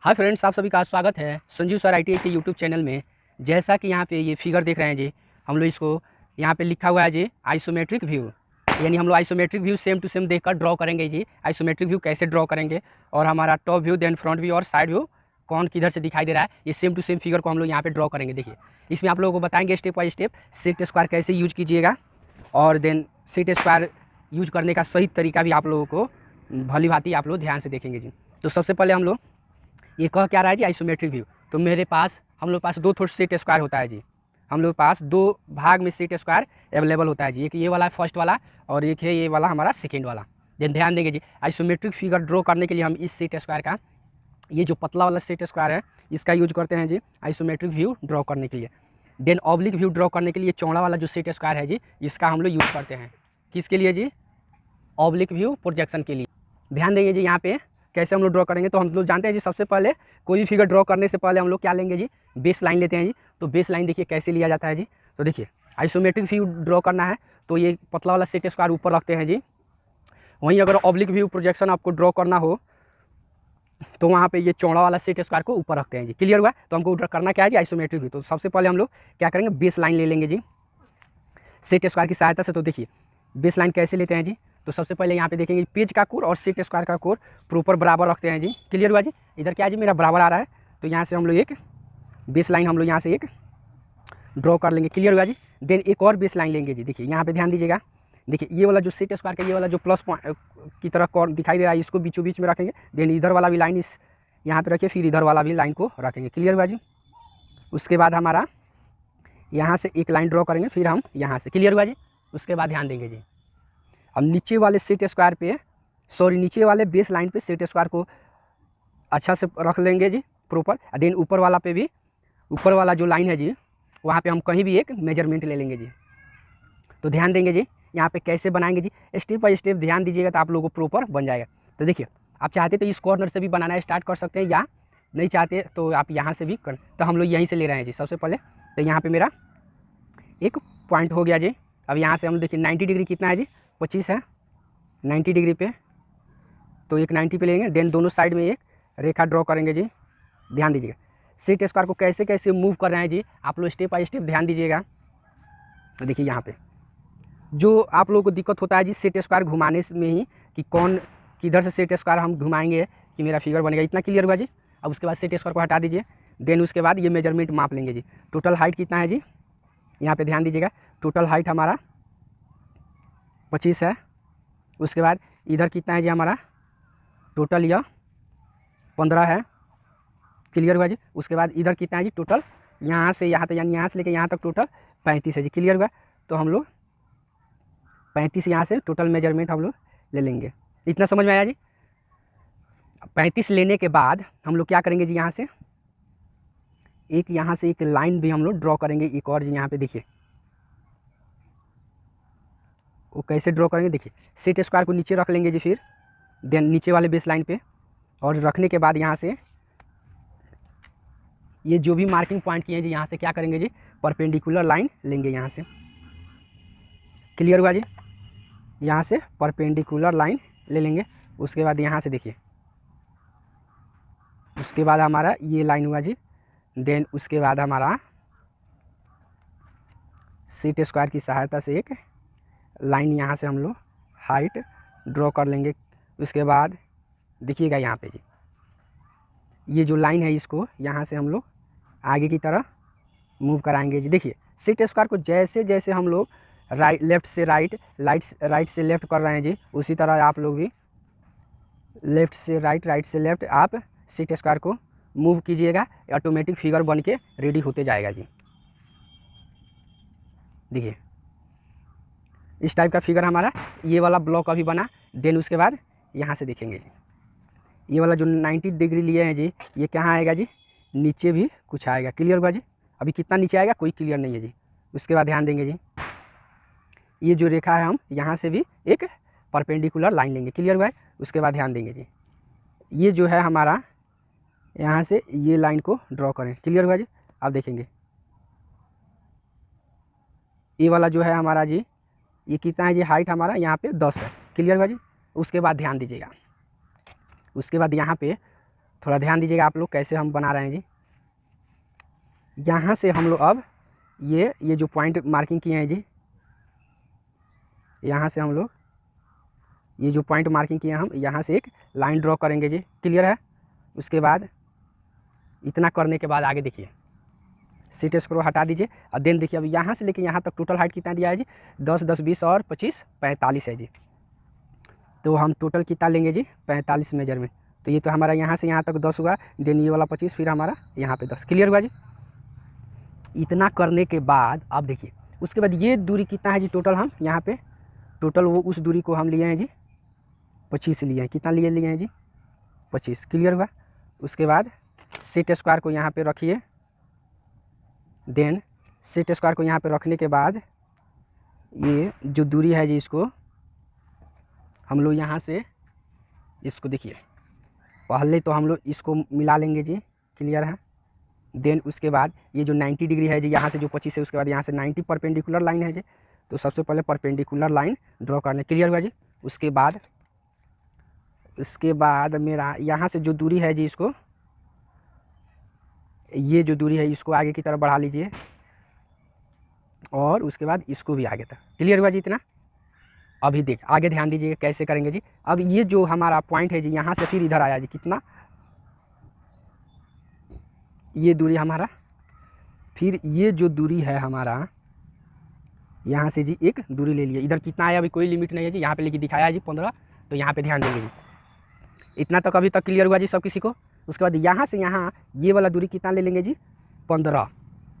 Hi friends, आप सभी का स्वागत है संजीव सर ITI के यूट्यूब चैनल में। जैसा कि यहाँ पे ये फिगर देख रहे हैं जी, हम लोग इसको यहाँ पे लिखा हुआ है जी आइसोमेट्रिक व्यू। यानी हम लोग isometric view same to same देखकर ड्रॉ करेंगे जी। आइसोमेट्रिक व्यू कैसे ड्रॉ करेंगे और हमारा top view, then front view और साइड व्यू कौन किधर से दिखाई दे रहा है, ये सेम टू सेम फिगर को हम लोग यहाँ पे ड्रॉ करेंगे। देखिए, इसमें आप लोगों को बताएंगे step by step set square कैसे यूज कीजिएगा और देन सेट स्क्वायर यूज करने का सही तरीका भी आप लोगों को भली भांति आप लोग ध्यान से देखेंगे जी। तो सबसे पहले हम लोग ये कह क्या रहा है जी, आइसोमेट्रिक व्यू। तो हम लोग पास दो थोड़ा सेट स्क्वायर होता है जी। हम लोग पास दो भाग में सेट स्क्वायर अवेलेबल होता है जी। एक ये वाला फर्स्ट वाला और एक है ये वाला हमारा सेकेंड वाला। देन ध्यान देंगे जी, आइसोमेट्रिक फिगर ड्रॉ करने के लिए हम इस सेट स्क्वायर का, ये जो पतला वाला सेट स्क्वायर है, इसका यूज करते हैं जी आइसोमेट्रिक व्यू ड्रॉ करने के लिए। देन ऑब्लिक व्यू ड्रॉ करने के लिए चौड़ा वाला जो सेट स्क्वायर है जी, इसका हम लोग यूज़ करते हैं। किसके लिए जी? ऑब्लिक व्यू प्रोजेक्शन के लिए। ध्यान देंगे जी, यहाँ पे कैसे हम लोग ड्रॉ करेंगे। तो हम लोग जानते हैं जी, सबसे पहले कोई भी फिगर ड्रॉ करने से पहले हम लोग क्या लेंगे जी, बेस लाइन लेते हैं जी। तो बेस लाइन देखिए कैसे लिया जाता है जी। तो देखिए, आइसोमेट्रिक व्यू ड्रॉ करना है तो ये पतला वाला सेट स्क्वायर ऊपर रखते हैं जी। वहीं अगर ऑब्लिक व्यू प्रोजेक्शन आपको ड्रॉ करना हो तो वहाँ पे ये चौड़ा वाला सेट स्क्वायर को ऊपर रखते हैं जी। क्लियर हुआ? तो हमको ड्रॉ करना क्या है जी, आइसोमेट्रिक व्यू। तो सबसे पहले हम लोग क्या करेंगे, बेस लाइन ले लेंगे जी सेट स्क्वायर की सहायता से। तो देखिए बेस लाइन कैसे लेते हैं जी। तो सबसे पहले यहाँ पे देखेंगे पेज का कोर और सेट स्क्वायर का कोर प्रॉपर बराबर रखते हैं जी। क्लियर हुआ जी? इधर क्या है जी, मेरा बराबर आ रहा है। तो यहाँ से हम लोग एक बेस लाइन हम लोग यहाँ से एक ड्रॉ कर लेंगे। क्लियर हुआ जी? देन एक और बेस लाइन लेंगे जी। देखिए यहाँ पे ध्यान दीजिएगा, देखिए ये वाला जो सेट स्क्वायर का ये वाला जो प्लस पॉइंट की तरह कॉर्न दिखाई दे रहा है, इसको बीचों बीच में रखेंगे। देन इधर वाला भी लाइन इस यहाँ पे रखिए, फिर इधर वाला भी लाइन को रखेंगे। क्लियर हुआ जी? उसके बाद हमारा यहाँ से एक लाइन ड्रॉ करेंगे, फिर हम यहाँ से। क्लियर हुआ जी? उसके बाद ध्यान देंगे जी, हम नीचे वाले सेट स्क्वायर पे, नीचे वाले बेस लाइन पे सेट स्क्वायर को अच्छा से रख लेंगे जी प्रॉपर। देन ऊपर वाला पे भी, ऊपर वाला जो लाइन है जी, वहाँ पे हम कहीं भी एक मेजरमेंट ले लेंगे जी। तो ध्यान देंगे जी, यहाँ पे कैसे बनाएंगे जी, स्टेप बाय स्टेप ध्यान दीजिएगा तो आप लोगों को प्रॉपर बन जाएगा। तो देखिए, आप चाहते तो इस कॉर्नर से भी बनाना स्टार्ट कर सकते हैं, या नहीं चाहते तो आप यहाँ से भी कर। तो हम लोग यहीं से ले रहे हैं जी सबसे पहले। तो यहाँ पर मेरा एक पॉइंट हो गया जी। अब यहाँ से हम देखिए 90 डिग्री कितना है जी, 25 है 90 डिग्री पे। तो एक 90 पे लेंगे। देन दोनों साइड में एक रेखा ड्रॉ करेंगे जी। ध्यान दीजिएगा सेट स्क्वायर को कैसे कैसे मूव कर रहे हैं जी, आप लोग स्टेप बाय स्टेप ध्यान दीजिएगा। तो देखिए यहाँ पे जो आप लोगों को दिक्कत होता है जी सेट स्क्वायर घुमाने में ही, कि कौन किधर से सेट स्क्वायर हम घुमाएंगे कि मेरा फिगर बनेगा। इतना क्लियर हुआ जी? अब उसके बाद सेट स्क्वायर को हटा दीजिए। देन उसके बाद ये मेजरमेंट माप लेंगे जी। टोटल हाइट कितना है जी, यहाँ पे ध्यान दीजिएगा, टोटल हाइट हमारा 25 है। उसके बाद इधर कितना है जी, हमारा टोटल यह 15 है। क्लियर हुआ जी? उसके बाद इधर कितना है जी, टोटल यहाँ से यहाँ तक, यानी यहाँ से लेकर यहाँ तक टोटल 35 है जी। क्लियर हुआ? तो हम लोग 35 यहाँ से टोटल मेजरमेंट हम लोग ले लेंगे। इतना समझ में आया जी? 35 लेने के बाद हम लोग क्या करेंगे जी, यहाँ से एक लाइन भी हम लोग ड्रॉ करेंगे, एक और जी। यहाँ पे देखिए वो कैसे ड्रॉ करेंगे, देखिए सेट स्क्वायर को नीचे रख लेंगे जी। फिर देन नीचे वाले बेस लाइन पे, और रखने के बाद यहाँ से ये जो भी मार्किंग पॉइंट किए हैं जी, यहाँ से क्या करेंगे जी, परपेंडिकुलर लाइन लेंगे यहाँ से। क्लियर हुआ जी? यहाँ से परपेंडिकुलर लाइन ले लेंगे। उसके बाद यहाँ से देखिए, उसके बाद हमारा ये लाइन हुआ जी। देन उसके बाद हमारा सेट स्क्वायर की सहायता से एक लाइन यहाँ से हम लोग हाइट ड्रॉ कर लेंगे। उसके बाद देखिएगा यहाँ पे जी, ये जो लाइन है इसको यहाँ से हम लोग आगे की तरह मूव कराएंगे जी। देखिए सेट स्क्वायर को जैसे जैसे हम लोग लेफ़्ट से राइट, राइट से लेफ़्ट कर रहे हैं जी, उसी तरह आप लोग भी लेफ़्ट से राइट, राइट से लेफ़्ट आप सेट स्क्वायर को मूव कीजिएगा। ऑटोमेटिक फिगर बन के रेडी होते जाएगा जी। देखिए इस टाइप का फिगर हमारा ये वाला ब्लॉक अभी बना। देन उसके बाद यहाँ से देखेंगे जी, ये वाला जो 90 डिग्री लिए हैं जी, ये कहाँ आएगा जी, नीचे भी कुछ आएगा। क्लियर हुआ जी? अभी कितना नीचे आएगा कोई क्लियर नहीं है जी। उसके बाद ध्यान देंगे जी, ये जो रेखा है हम यहाँ से भी एक परपेंडिकुलर लाइन लेंगे। क्लियर हुआ है? उसके बाद ध्यान देंगे जी, ये जो है हमारा यहाँ से ये लाइन को ड्रॉ करें। क्लियर हुआ जी? आप देखेंगे ये वाला जो है हमारा जी, ये कितना है जी, हाइट हमारा यहाँ पे 10 है। क्लियर हुआ जी? उसके बाद ध्यान दीजिएगा, उसके बाद यहाँ पे थोड़ा ध्यान दीजिएगा आप लोग कैसे हम बना रहे हैं जी। यहाँ से हम लोग अब ये जो पॉइंट मार्किंग किए हैं जी, यहाँ से हम लोग ये जो पॉइंट मार्किंग किए हैं हम यहाँ से एक लाइन ड्रॉ करेंगे जी। क्लियर है। उसके बाद इतना करने के बाद आगे देखिए, सीट स्क्रो हटा दीजिए और देन देखिए अब यहाँ से लेके यहाँ तक टोटल हाइट कितना दिया है जी, 10 10 20 और 25 45 है जी। तो हम टोटल कितना लेंगे जी, 45 मेजर में। तो ये तो हमारा यहाँ से यहाँ तक 10 हुआ, देन ये वाला 25, फिर हमारा यहाँ पे 10। क्लियर हुआ जी। इतना करने के बाद आप देखिए उसके बाद ये दूरी कितना है जी टोटल, हम यहाँ पे टोटल वो उस दूरी को हम लिए हैं जी 25 लिए हैं। कितना लिए हैं जी, 25। क्लियर हुआ। उसके बाद सेट स्क्वायर को यहाँ पे रखिए। देन सेट स्क्वायर को यहाँ पे रखने के बाद ये जो दूरी है जी इसको हम लोग यहाँ से इसको देखिए, पहले तो हम लोग इसको मिला लेंगे जी। क्लियर है। देन उसके बाद ये जो 90 डिग्री है जी, यहाँ से जो 25 है उसके बाद यहाँ से 90 परपेंडिकुलर लाइन है जी। तो सबसे पहले परपेंडिकुलर लाइन ड्रॉ करने। क्लियर हुआ जी। उसके बाद मेरा यहाँ से जो दूरी है जी इसको, ये जो दूरी है इसको आगे की तरफ बढ़ा लीजिए और उसके बाद इसको भी आगे तक। क्लियर हुआ जी इतना। अभी आगे ध्यान दीजिए कैसे करेंगे जी। अब ये जो हमारा पॉइंट है जी यहाँ से फिर इधर आया जी, कितना, ये दूरी हमारा, फिर ये जो दूरी है हमारा यहाँ से जी एक दूरी ले लिए। इधर कितना आया अभी कोई लिमिट नहीं है जी, यहाँ पे लेके दिखाया है जी 15। तो यहाँ पे ध्यान देंगे जी। इतना तक अभी तक क्लियर हुआ जी सब किसी को। उसके बाद यहाँ से यहाँ ये वाला दूरी कितना ले लेंगे जी, 15।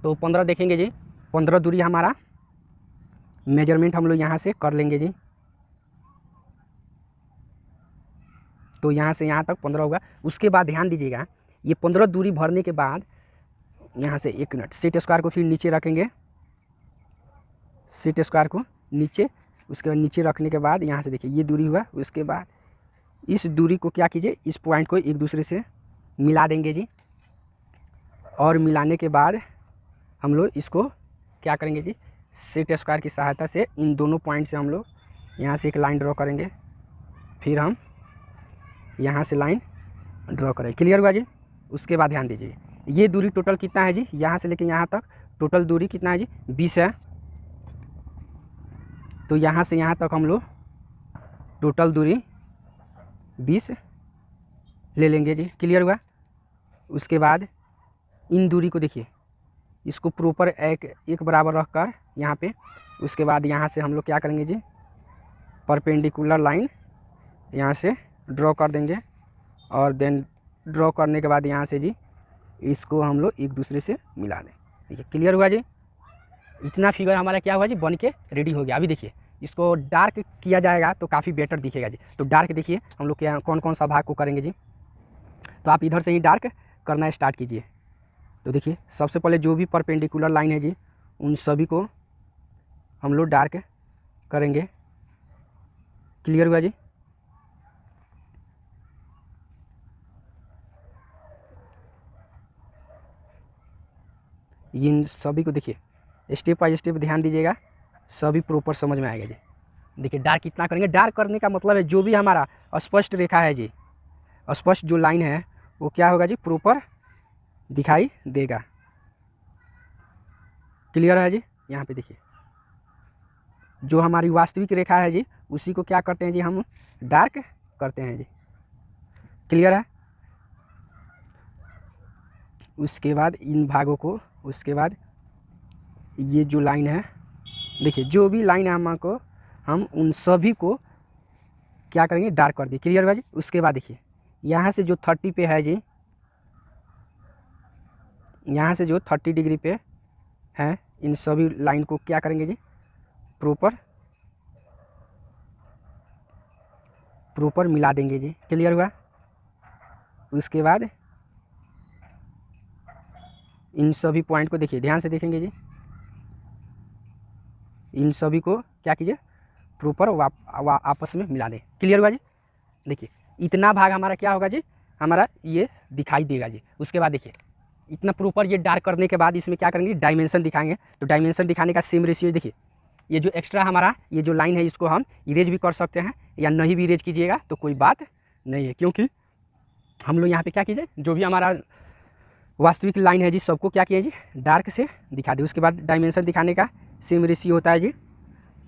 तो 15 देखेंगे जी, 15 दूरी हमारा मेजरमेंट हम लोग यहाँ से कर लेंगे जी। तो यहाँ से यहाँ तक 15 होगा। उसके बाद ध्यान दीजिएगा ये 15 दूरी भरने के बाद यहाँ से 1 मिनट सेट स्क्वायर को फिर नीचे रखेंगे, सेट स्क्वायर को नीचे। उसके बाद नीचे रखने के बाद यहाँ से देखिए ये दूरी हुआ। उसके बाद इस दूरी को क्या कीजिए, इस पॉइंट को एक दूसरे से मिला देंगे जी। और मिलाने के बाद हम लोग इसको क्या करेंगे जी, सेट स्क्वायर की सहायता से इन दोनों पॉइंट से हम लोग यहाँ से एक लाइन ड्रॉ करेंगे, फिर हम यहाँ से लाइन ड्रॉ करेंगे। क्लियर हुआ जी। उसके बाद ध्यान दीजिए ये दूरी टोटल कितना है जी, यहाँ से लेकर यहाँ तक टोटल दूरी कितना है जी, 20 है। तो यहाँ से यहाँ तक हम लोग टोटल दूरी 20 ले लेंगे जी। क्लियर हुआ। उसके बाद इन दूरी को देखिए, इसको प्रॉपर एक बराबर रखकर यहाँ पे, उसके बाद यहाँ से हम लोग क्या करेंगे जी, परपेंडिकुलर लाइन यहाँ से ड्रॉ कर देंगे। और देन ड्रॉ करने के बाद यहाँ से जी इसको हम लोग एक दूसरे से मिला दें। देखिए क्लियर हुआ जी। इतना फिगर हमारा क्या हुआ जी, बन के रेडी हो गया। अभी देखिए इसको डार्क किया जाएगा तो काफ़ी बेटर दिखेगा जी। तो डार्क देखिए हम लोग क्या कौन कौन सा भाग को करेंगे जी। तो आप इधर से ही डार्क करना स्टार्ट कीजिए। तो देखिए सबसे पहले जो भी परपेंडिकुलर लाइन है जी उन सभी को हम लोग डार्क करेंगे। क्लियर हुआ जी। इन सभी को देखिए स्टेप बाय स्टेप ध्यान दीजिएगा, सभी प्रॉपर समझ में आएगा जी। देखिए डार्क कितना करेंगे, डार्क करने का मतलब है जो भी हमारा स्पष्ट रेखा है जी, स्पष्ट जो लाइन है वो क्या होगा जी, प्रॉपर दिखाई देगा। क्लियर है जी। यहाँ पे देखिए जो हमारी वास्तविक रेखा है जी उसी को क्या करते हैं जी, हम डार्क करते हैं जी। क्लियर है। उसके बाद इन भागों को, उसके बाद ये जो लाइन है देखिए, जो भी लाइन है हमको, हम उन सभी को क्या करेंगे, डार्क कर दिए। क्लियर हुआ जी। उसके बाद देखिए यहाँ से जो 30 पे है जी, यहाँ से जो 30 डिग्री पे है, इन सभी लाइन को क्या करेंगे जी, प्रॉपर मिला देंगे जी। क्लियर हुआ। उसके बाद इन सभी पॉइंट को देखिए, ध्यान से देखेंगे जी, इन सभी को क्या कीजिए, प्रॉपर आपस में मिला दें। क्लियर हुआ जी। देखिए इतना भाग हमारा क्या होगा जी, हमारा ये दिखाई देगा जी। उसके बाद देखिए इतना प्रॉपर ये डार्क करने के बाद इसमें क्या करेंगे, डायमेंशन दिखाएंगे। तो डायमेंशन दिखाने का सेम रेशियो देखिए, ये जो एक्स्ट्रा हमारा ये जो लाइन है इसको हम इरेज भी कर सकते हैं या नहीं भी इरेज कीजिएगा तो कोई बात नहीं है, क्योंकि हम लोग यहाँ पे क्या कीजिए, जो भी हमारा वास्तविक लाइन है जी सबको क्या किए जी डार्क से दिखा दे। उसके बाद डायमेंशन दिखाने का सेम रेशियो होता है जी,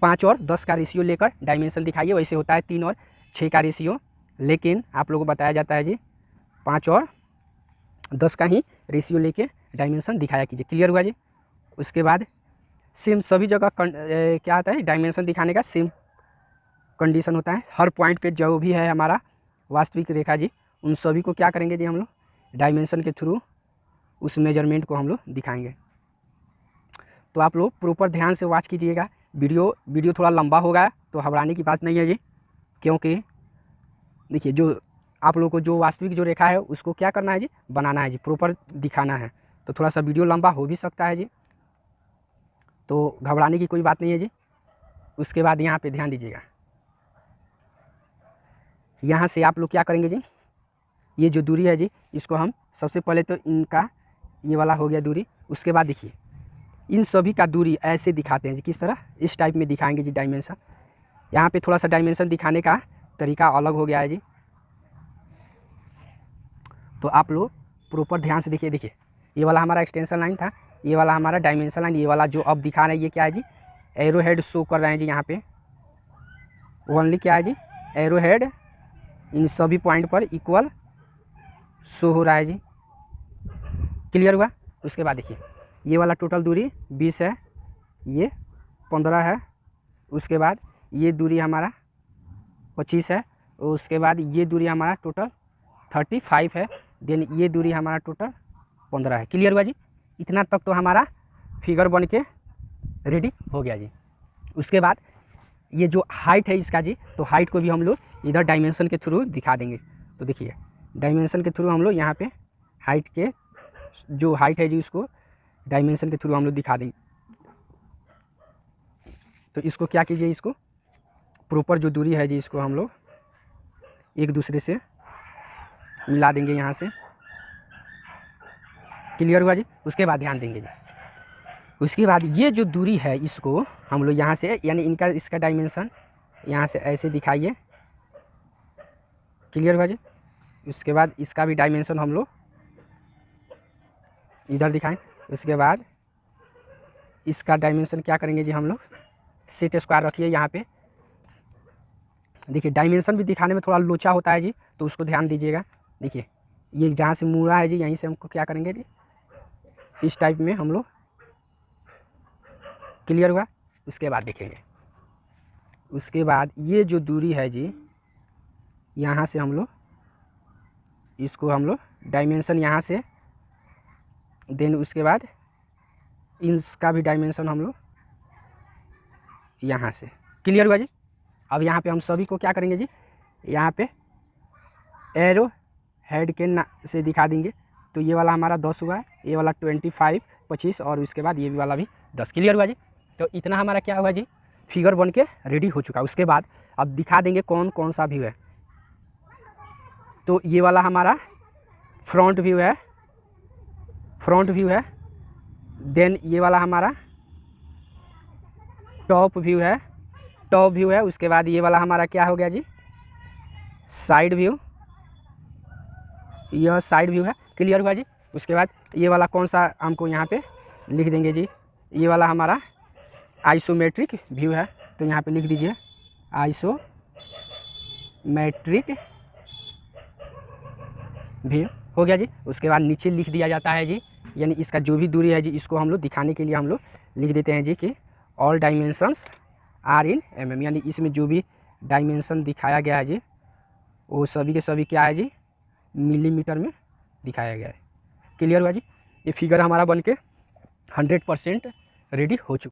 5 और 10 का रेशियो लेकर डायमेंशन दिखाइए। वैसे होता है 3 और 6 का रेशियो, लेकिन आप लोगों को बताया जाता है जी 5 और 10 का ही रेशियो लेके डायमेंशन दिखाया कीजिए। क्लियर हुआ जी। उसके बाद सेम सभी जगह क्या आता है डायमेंशन दिखाने का सेम कंडीशन होता है। हर पॉइंट पे जो भी है हमारा वास्तविक रेखा जी, उन सभी को क्या करेंगे जी हम लोग डायमेंशन के थ्रू उस मेजरमेंट को हम लोग दिखाएंगे। तो आप लोग प्रॉपर ध्यान से वॉच कीजिएगा। वीडियो थोड़ा लंबा होगा तो घबराने की बात नहीं है जी, क्योंकि देखिए जो आप लोगों को जो वास्तविक जो रेखा है उसको क्या करना है जी बनाना है जी, प्रॉपर दिखाना है। तो थोड़ा सा वीडियो लंबा हो भी सकता है जी, तो घबराने की कोई बात नहीं है जी। उसके बाद यहाँ पे ध्यान दीजिएगा, यहाँ से आप लोग क्या करेंगे जी, ये जो दूरी है जी इसको हम सबसे पहले तो इनका ये वाला हो गया दूरी। उसके बाद देखिए इन सभी का दूरी ऐसे दिखाते हैं जी, किस तरह इस टाइप में दिखाएंगे जी डायमेंशन। यहाँ पे थोड़ा सा डायमेंशन दिखाने का तरीका अलग हो गया है जी, तो आप लोग प्रॉपर ध्यान से देखिए ये वाला हमारा एक्सटेंशन लाइन था, ये वाला हमारा डायमेंशन लाइन, ये वाला जो अब दिखा रहे हैं ये क्या है जी एरो हेड शो कर रहे हैं जी। यहाँ पे ओनली क्या है जी एरो हेड इन सभी पॉइंट पर इक्वल शो हो रहा है जी। क्लियर हुआ। उसके बाद देखिए ये वाला टोटल दूरी 20 है, ये 15 है, उसके बाद ये दूरी हमारा 25 है, उसके बाद ये दूरी हमारा टोटल 35 है, देन ये दूरी हमारा टोटल 15 है। क्लियर हुआ जी। इतना तक तो हमारा फिगर बन के रेडी हो गया जी। उसके बाद ये जो हाइट है इसका जी, तो हाइट को भी हम लोग इधर डायमेंशन के थ्रू दिखा देंगे। तो देखिए डायमेंशन के थ्रू हम लोग यहाँ पे हाइट के जो हाइट है जी उसको डायमेंशन के थ्रू हम लोग दिखा देंगे। तो इसको क्या कीजिए, इसको प्रॉपर जो दूरी है जी इसको हम लोग एक दूसरे से मिला देंगे यहाँ से। क्लियर हुआ जी। उसके बाद ध्यान देंगे जी, उसके बाद ये जो दूरी है इसको हम लोग यहाँ से यानी इसका डायमेंशन यहाँ से ऐसे दिखाइए। क्लियर हुआ जी। उसके बाद इसका भी डायमेंशन हम लोग इधर दिखाएं। उसके बाद इसका डायमेंशन क्या करेंगे जी हम लोग सेट स्क्वायर रखिए यहाँ पे। देखिए डायमेंशन भी दिखाने में थोड़ा लोचा होता है जी, तो उसको ध्यान दीजिएगा। देखिए ये जहाँ से मुड़ा है जी यहीं से हमको क्या करेंगे जी इस टाइप में हम लोग। क्लियर हुआ। उसके बाद देखेंगे, उसके बाद ये जो दूरी है जी यहाँ से हम लोग इसको हम लोग डायमेंशन यहाँ से, देन उसके बाद इसका भी डायमेंशन हम लोग यहाँ से। क्लियर हुआ जी। अब यहाँ पे हम सभी को क्या करेंगे जी यहाँ पे एरो हेड के से दिखा देंगे। तो ये वाला हमारा 10 हुआ है, ये वाला 25 और उसके बाद ये वाला भी 10। क्लियर हुआ जी। तो इतना हमारा क्या हुआ जी फिगर बन के रेडी हो चुका। उसके बाद अब दिखा देंगे कौन कौन सा व्यू है। तो ये वाला हमारा फ्रंट व्यू है, देन ये वाला हमारा टॉप व्यू है, उसके बाद ये वाला हमारा क्या हो गया जी साइड व्यू, यह साइड व्यू है। क्लियर हुआ जी। उसके बाद ये वाला कौन सा हमको यहाँ पे लिख देंगे जी, ये वाला हमारा आइसोमेट्रिक व्यू है। तो यहाँ पे लिख दीजिए आइसोमेट्रिक व्यू हो गया जी। उसके बाद नीचे लिख दिया जाता है जी, यानी इसका जो भी दूरी है जी इसको हम लोग दिखाने के लिए हम लोग लिख देते हैं जी कि all dimensions are in mm, यानी इसमें जो भी डायमेंशन दिखाया गया है जी वो सभी के सभी क्या है जी मिलीमीटर में दिखाया गया है। क्लियर हुआ जी। ये फिगर हमारा बन के 100% रेडी हो चुका।